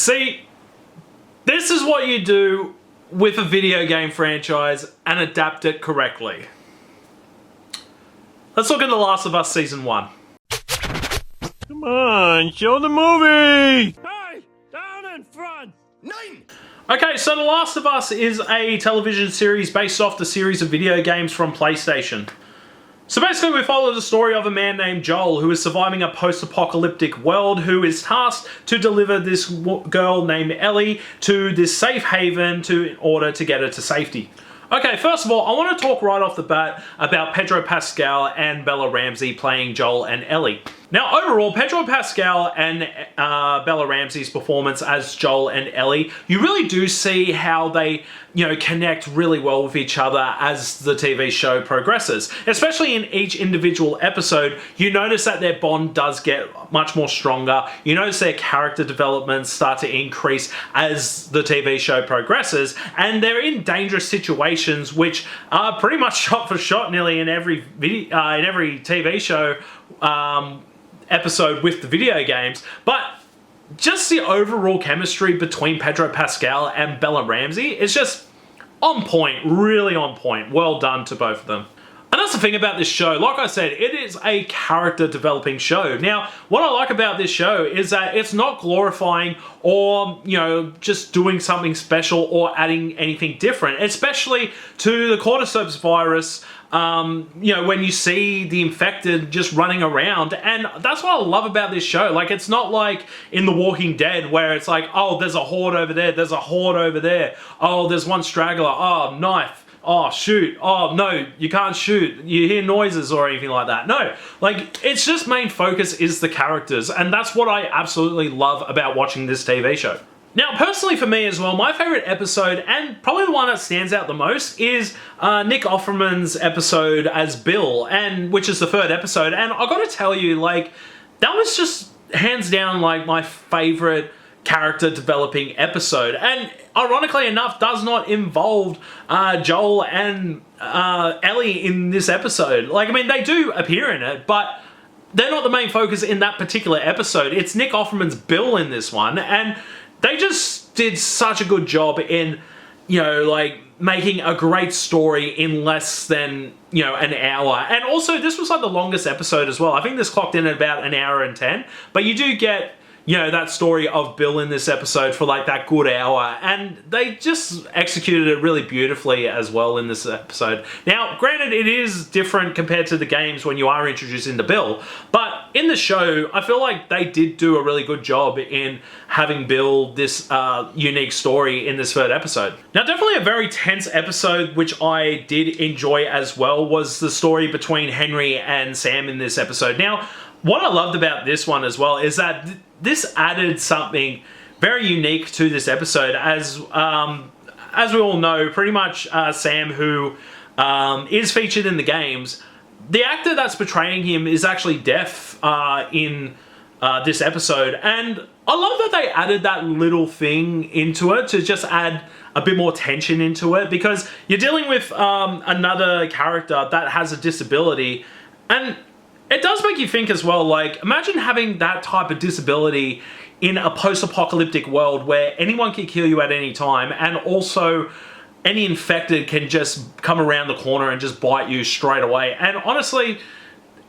See, this is what you do with a video game franchise and adapt it correctly. Let's look at The Last of Us Season 1. Come on, show the movie! Hey, down in front! Nine! Okay, so The Last of Us is a television series based off the series of video games from PlayStation. So basically we follow the story of a man named Joel who is surviving a post-apocalyptic world, who is tasked to deliver this girl named Ellie to this safe haven in order to get her to safety. Okay, first of all, I want to talk right off the bat about Pedro Pascal and Bella Ramsey playing Joel and Ellie. Now, overall, Pedro Pascal and Bella Ramsey's performance as Joel and Ellie, you really do see how they, connect really well with each other as the TV show progresses. Especially in each individual episode, you notice that their bond does get much more stronger. You notice their character developments start to increase as the TV show progresses, and they're in dangerous situations which are pretty much shot for shot nearly in every TV show episode with the video games. But just the overall chemistry between Pedro Pascal and Bella Ramsey is just on point, really on point. Well done to both of them. And that's the thing about this show. Like I said, it is a character developing show. Now, what I like about this show is that it's not glorifying or, just doing something special or adding anything different, especially to the cordyceps virus. When you see the infected just running around, and that's what I love about this show. Like, it's not like in The Walking Dead where it's like, oh, there's a horde over there, there's a horde over there, oh, there's one straggler, oh, knife, oh, shoot, oh, no, you can't shoot, you hear noises or anything like that. No, like, it's just main focus is the characters, and that's what I absolutely love about watching this TV show. Now, personally for me as well, my favourite episode, and probably the one that stands out the most, is Nick Offerman's episode as Bill, which is the third episode. And I got to tell you, like, that was just hands down like my favourite character developing episode. And ironically enough, does not involve Joel and Ellie in this episode. Like, I mean, they do appear in it, but they're not the main focus in that particular episode. It's Nick Offerman's Bill in this one, and they just did such a good job in, making a great story in less than, an hour. And also, this was like the longest episode as well. I think this clocked in at about an hour and 10. But you do get, that story of Bill in this episode for like that good hour. And they just executed it really beautifully as well in this episode. Now, granted, it is different compared to the games when you are introduced into Bill. But in the show, I feel like they did do a really good job in having Bill this unique story in this third episode. Now, definitely a very tense episode, which I did enjoy as well, was the story between Henry and Sam in this episode. Now, what I loved about this one as well is that this added something very unique to this episode. As we all know, pretty much Sam, who is featured in the games, the actor that's portraying him is actually deaf in this episode. And I love that they added that little thing into it to just add a bit more tension into it, because you're dealing with another character that has a disability, and it does make you think as well, like, imagine having that type of disability in a post-apocalyptic world where anyone can kill you at any time, and also any infected can just come around the corner and just bite you straight away. And honestly,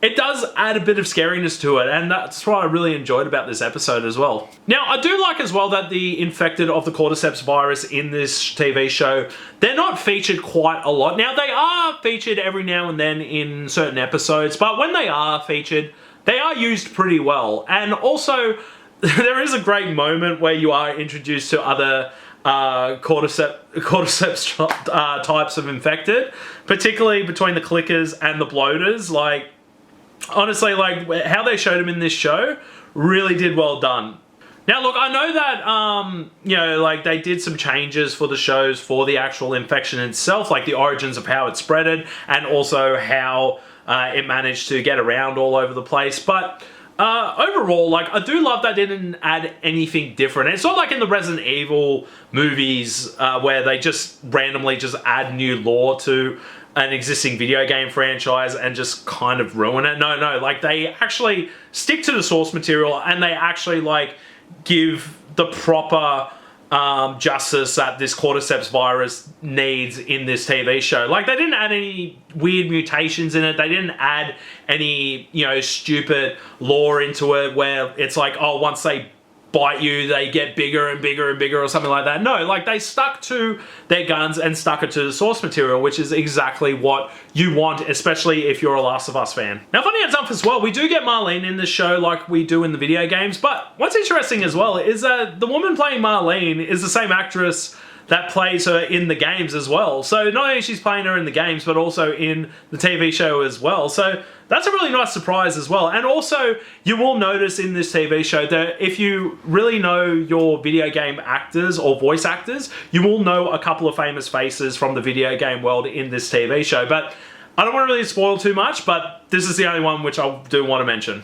it does add a bit of scariness to it, and that's what I really enjoyed about this episode as well. Now, I do like as well that the infected of the cordyceps virus in this TV show, they're not featured quite a lot. Now, they are featured every now and then in certain episodes, but when they are featured, they are used pretty well. And also, there is a great moment where you are introduced to other cordyceps types of infected, particularly between the clickers and the bloaters. Like, honestly, like, how they showed them in this show really did well done. Now, look, I know that, they did some changes for the shows for the actual infection itself, like the origins of how it spreaded, and also how it managed to get around all over the place. But overall, like, I do love that they didn't add anything different. It's not like in the Resident Evil movies where they just randomly just add new lore to an existing video game franchise and just kind of ruin it. No, like, they actually stick to the source material, and they actually, like, give the proper justice that this cordyceps virus needs in this TV show. Like, they didn't add any weird mutations in it. They didn't add any, you know, stupid lore into it where it's like, oh, once they bite you, they get bigger and bigger and bigger or something like that. No, like, they stuck to their guns and stuck it to the source material, which is exactly what you want, especially if you're a Last of Us fan. Now, funny enough as well, we do get Marlene in the show like we do in the video games, but what's interesting as well is that the woman playing Marlene is the same actress that plays her in the games as well. So not only she's playing her in the games, but also in the TV show as well. So that's a really nice surprise as well. And also, you will notice in this TV show that if you really know your video game actors or voice actors, you will know a couple of famous faces from the video game world in this TV show. But I don't want to really spoil too much, but this is the only one which I do want to mention.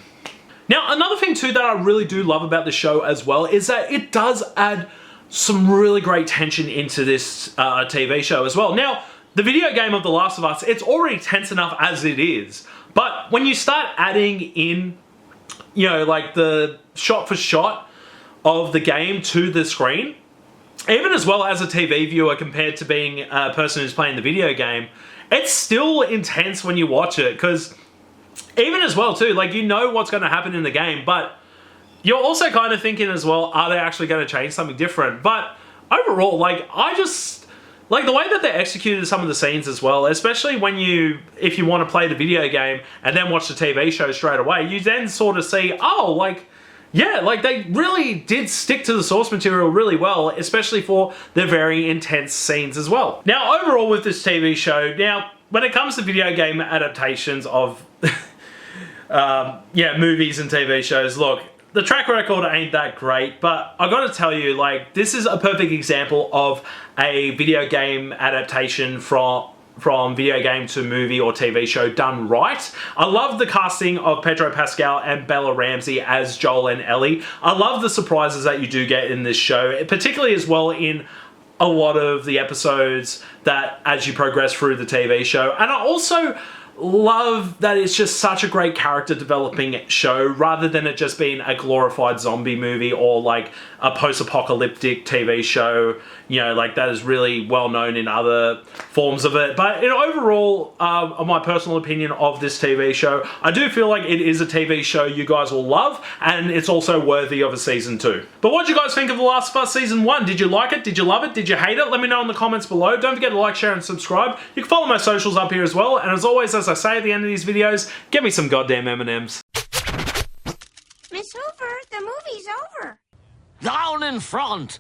Now, another thing too that I really do love about the show as well is that it does add some really great tension into this TV show as well. Now, the video game of The Last of Us, it's already tense enough as it is. But when you start adding in, you know, like the shot for shot of the game to the screen, even as well as a TV viewer compared to being a person who's playing the video game, it's still intense when you watch it. Because even as well too, like, you know what's going to happen in the game, but you're also kind of thinking as well, are they actually going to change something different? But overall, like, I just like the way that they executed some of the scenes as well, especially when if you want to play the video game and then watch the TV show straight away, you then sort of see, oh, like, yeah, like, they really did stick to the source material really well, especially for the very intense scenes as well. Now, overall with this TV show, now, when it comes to video game adaptations of movies and TV shows, look, the track record ain't that great, but I gotta tell you, like, this is a perfect example of a video game adaptation from video game to movie or TV show done right. I love the casting of Pedro Pascal and Bella Ramsey as Joel and Ellie. I love the surprises that you do get in this show, particularly as well in a lot of the episodes that as you progress through the TV show. And I also love that it's just such a great character developing show rather than it just being a glorified zombie movie or like a post-apocalyptic TV show, you know, like that is really well known in other forms of it. But in overall, my personal opinion of this TV show, I do feel like it is a TV show you guys will love, and it's also worthy of a season 2. But what do you guys think of The Last of Us Season 1? Did you like it? Did you love it? Did you hate it? Let me know in the comments below. Don't forget to like, share, and subscribe. You can follow my socials up here as well. And as always, as I say at the end of these videos, get me some goddamn M&Ms. Miss Hoover, the movie's over. Down in front!